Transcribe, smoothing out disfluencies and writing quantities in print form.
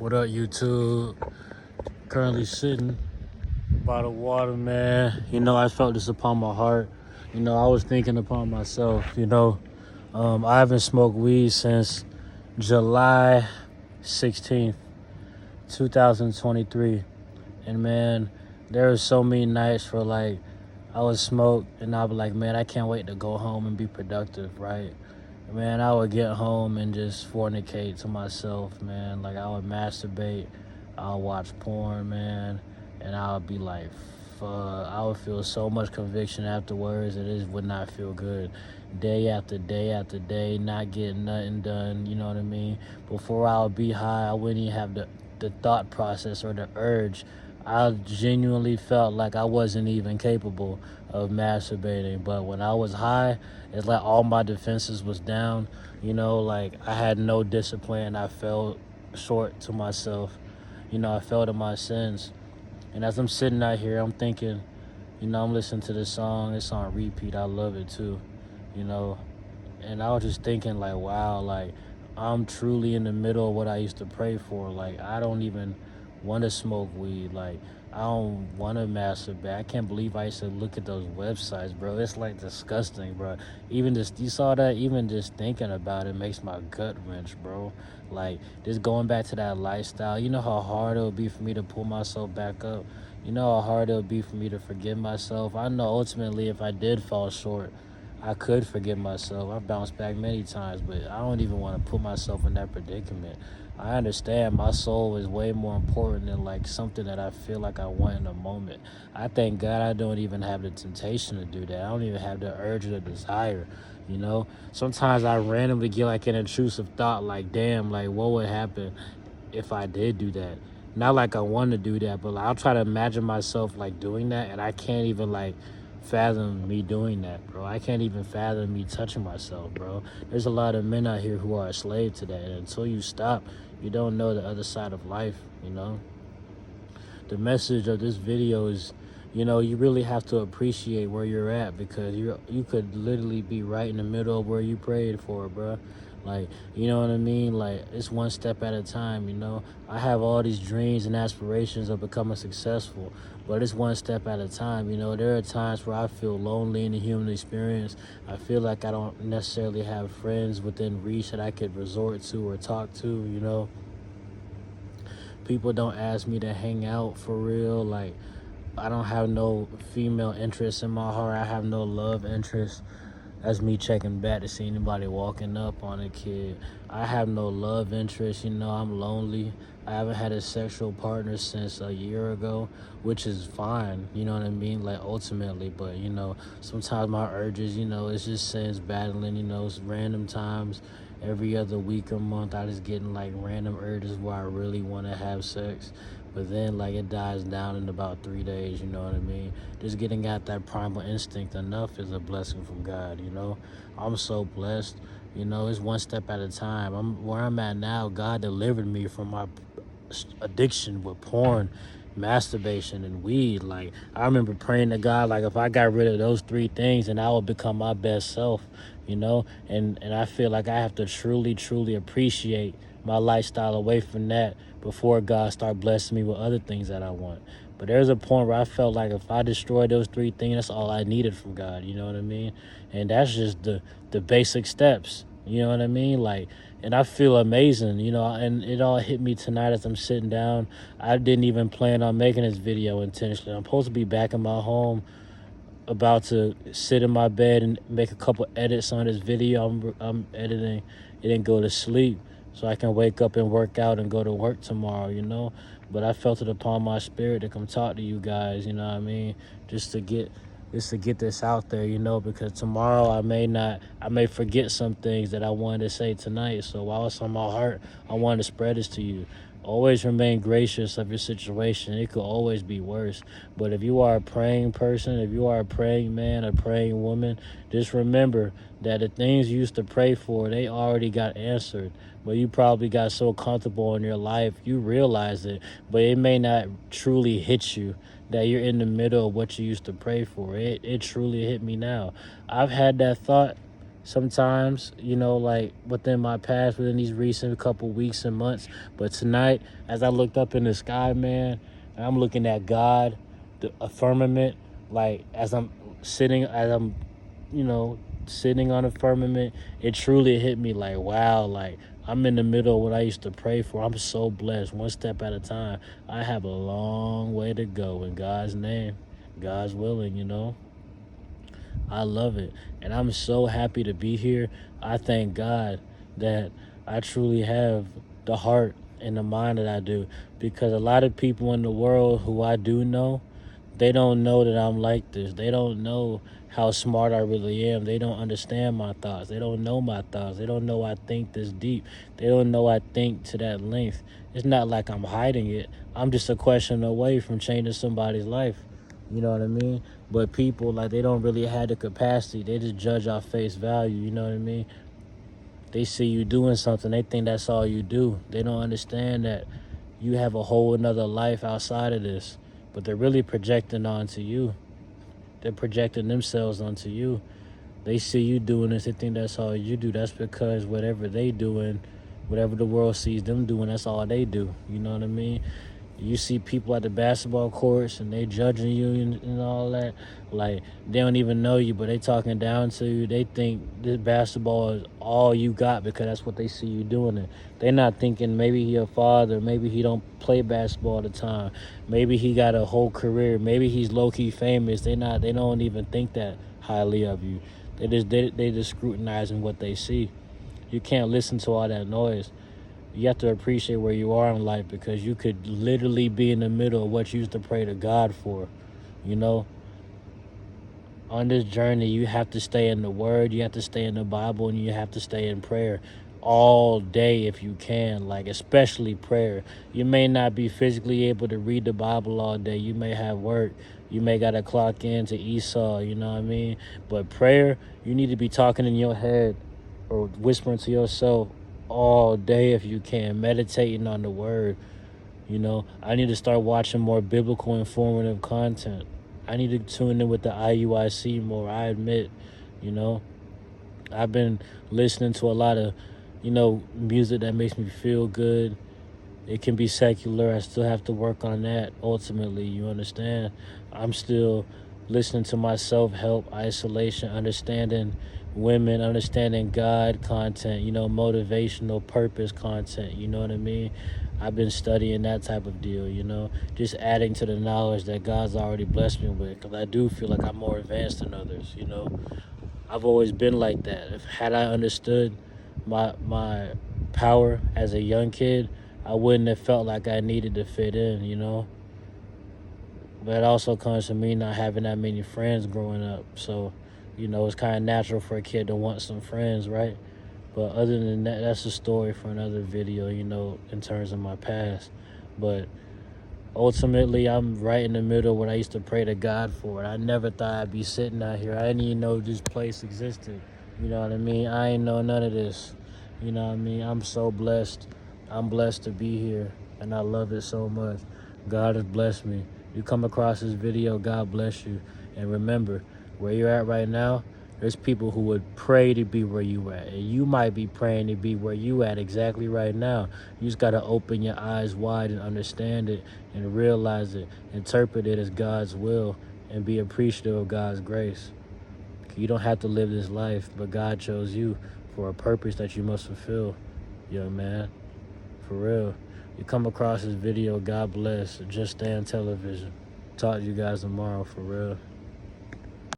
What up, YouTube? Currently sitting by the water, man. I felt this upon my heart. I was thinking upon myself. I haven't smoked weed since July 16th, 2023. And man, there were so many nights where like I would smoke and I'd be like, man, I can't wait to go home and be productive, right? Man, I would get home and just fornicate to myself, man. Like, I would masturbate, I would watch porn, man, and I would be like, fuck. I would feel so much conviction afterwards that it would not feel good. Day after day after day, not getting nothing done, you know what I mean? Before I would be high, I wouldn't even have the thought process or the urge. I genuinely felt like I wasn't even capable of masturbating. But when I was high, it's like all my defenses was down. Like I had no discipline. I fell short to myself. I fell to my sins. And as I'm sitting out here, I'm thinking, I'm listening to this song. It's on repeat. I love it too. You know, and I was just thinking like, wow, like I'm truly in the middle of what I used to pray for. Like I don't even want to smoke weed. Like I don't want to masturbate. I can't believe I used to look at those websites, bro. It's like disgusting, bro. Even just you saw that. Even just thinking about it makes my gut wrench, bro. Like just going back to that lifestyle. You know how hard it would be for me to pull myself back up. You know how hard it would be for me to forgive myself. I know ultimately if I did fall short, I could forgive myself. I bounced back many times, but I don't even want to put myself in that predicament. I understand my soul is way more important than like something that I feel like I want in a moment. I thank God I don't even have the temptation to do that. I don't even have the urge or the desire, Sometimes I randomly get like an intrusive thought like, damn, like what would happen if I did do that? Not like I want to do that, but like, I'll try to imagine myself like doing that, and I can't even like fathom me doing that, bro. I can't even fathom me touching myself, bro. There's a lot of men out here who are a slave to that, and until you stop, you don't know the other side of life. The message of this video is, you really have to appreciate where you're at, because you could literally be right in the middle of where you prayed for, bro. Like, you know what I mean? Like, it's one step at a time. I have all these dreams and aspirations of becoming successful, but it's one step at a time. There are times where I feel lonely in the human experience. I feel like I don't necessarily have friends within reach that I could resort to or talk to. People don't ask me to hang out for real. Like, I don't have no female interest in my heart. I have no love interest. That's me checking back to see anybody walking up on a kid. I have no love interest. I'm lonely. I haven't had a sexual partner since a year ago, which is fine. You know what I mean? Like, ultimately. But, sometimes my urges, it's just sins battling, it's random times. Every other week or month, I just getting, like, random urges where I really want to have sex. But then, like, it dies down in about 3 days, you know what I mean? Just getting at that primal instinct enough is a blessing from God. I'm so blessed. It's one step at a time. Where I'm at now, God delivered me from my addiction with porn, masturbation, and weed. Like, I remember praying to God, like, if I got rid of those three things, then I would become my best self. And I feel like I have to truly appreciate my lifestyle away from that before God start blessing me with other things that I want. But there's a point where I felt like if I destroyed those three things, that's all I needed from God. You know what I mean? And that's just the basic steps. You know what I mean? Like, and I feel amazing, and it all hit me tonight as I'm sitting down. I didn't even plan on making this video intentionally. I'm supposed to be back in my home, about to sit in my bed and make a couple edits on this video I'm editing it and go to sleep so I can wake up and work out and go to work tomorrow. But I felt it upon my spirit to come talk to you guys, you know what I mean? Just to get this out there, because tomorrow I may forget some things that I wanted to say tonight. So while it's on my heart, I wanted to spread this to you. Always remain gracious of your situation. It could always be worse. But if you are a praying person, if you are a praying man, a praying woman, just remember that the things you used to pray for, they already got answered. But you probably got so comfortable in your life, you realize it, but it may not truly hit you that you're in the middle of what you used to pray for. It truly hit me now. I've had that thought sometimes, like within my past, within these recent couple weeks and months. But tonight, as I looked up in the sky, man, and I'm looking at God, a firmament, like as I'm, you know, sitting on a firmament, it truly hit me like, wow, like I'm in the middle of what I used to pray for. I'm so blessed, one step at a time. I have a long way to go in God's name, God's willing. I love it. And I'm so happy to be here. I thank God that I truly have the heart and the mind that I do. Because a lot of people in the world who I do know, they don't know that I'm like this. They don't know how smart I really am. They don't understand my thoughts. They don't know my thoughts. They don't know I think this deep. They don't know I think to that length. It's not like I'm hiding it. I'm just a question away from changing somebody's life. You know what I mean? But people, like, they don't really have the capacity. They just judge off face value. You know what I mean? They see you doing something. They think that's all you do. They don't understand that you have a whole another life outside of this. But they're really projecting onto you. They're projecting themselves onto you. They see you doing this. They think that's all you do. That's because whatever they doing, whatever the world sees them doing, that's all they do. You know what I mean? You see people at the basketball courts and they judging you and all that. Like, they don't even know you, but they talking down to you. They think this basketball is all you got because that's what they see you doing it. They're not thinking maybe he a father, maybe he don't play basketball all the time, maybe he got a whole career, maybe he's low-key famous. They don't even think that highly of you. They just scrutinizing what they see. You can't listen to all that noise. You have to appreciate where you are in life, because you could literally be in the middle of what you used to pray to God for. You know, on this journey, you have to stay in the Word, you have to stay in the Bible, and you have to stay in prayer all day if you can, like especially prayer. You may not be physically able to read the Bible all day. You may have work. You may got to clock in to Esau, you know what I mean? But prayer, you need to be talking in your head or whispering to yourself all day if you can, meditating on the word. I need to start watching more biblical informative content. I need to tune in with the IUIC more, I admit. you know I've been listening to a lot of music that makes me feel good. It can be secular. I still have to work on that ultimately, you understand? I'm still listening to my self-help, isolation, understanding women, understanding God content, motivational purpose content, you know what I mean? I've been studying that type of deal, just adding to the knowledge that God's already blessed me with, because I do feel like I'm more advanced than others. I've always been like that. If had I understood my power as a young kid, I wouldn't have felt like I needed to fit in. But it also comes from me not having that many friends growing up. So, it's kind of natural for a kid to want some friends, right? But other than that, that's a story for another video, in terms of my past. But ultimately, I'm right in the middle of what I used to pray to God for. I never thought I'd be sitting out here. I didn't even know this place existed. You know what I mean? I ain't know none of this. You know what I mean? I'm so blessed. I'm blessed to be here, and I love it so much. God has blessed me. You come across this video, God bless you. And remember, where you're at right now, there's people who would pray to be where you at. And you might be praying to be where you at exactly right now. You just got to open your eyes wide and understand it and realize it. Interpret it as God's will and be appreciative of God's grace. You don't have to live this life, but God chose you for a purpose that you must fulfill, young man. For real. You come across this video, God bless. Just stay on television. Talk to you guys tomorrow, for real.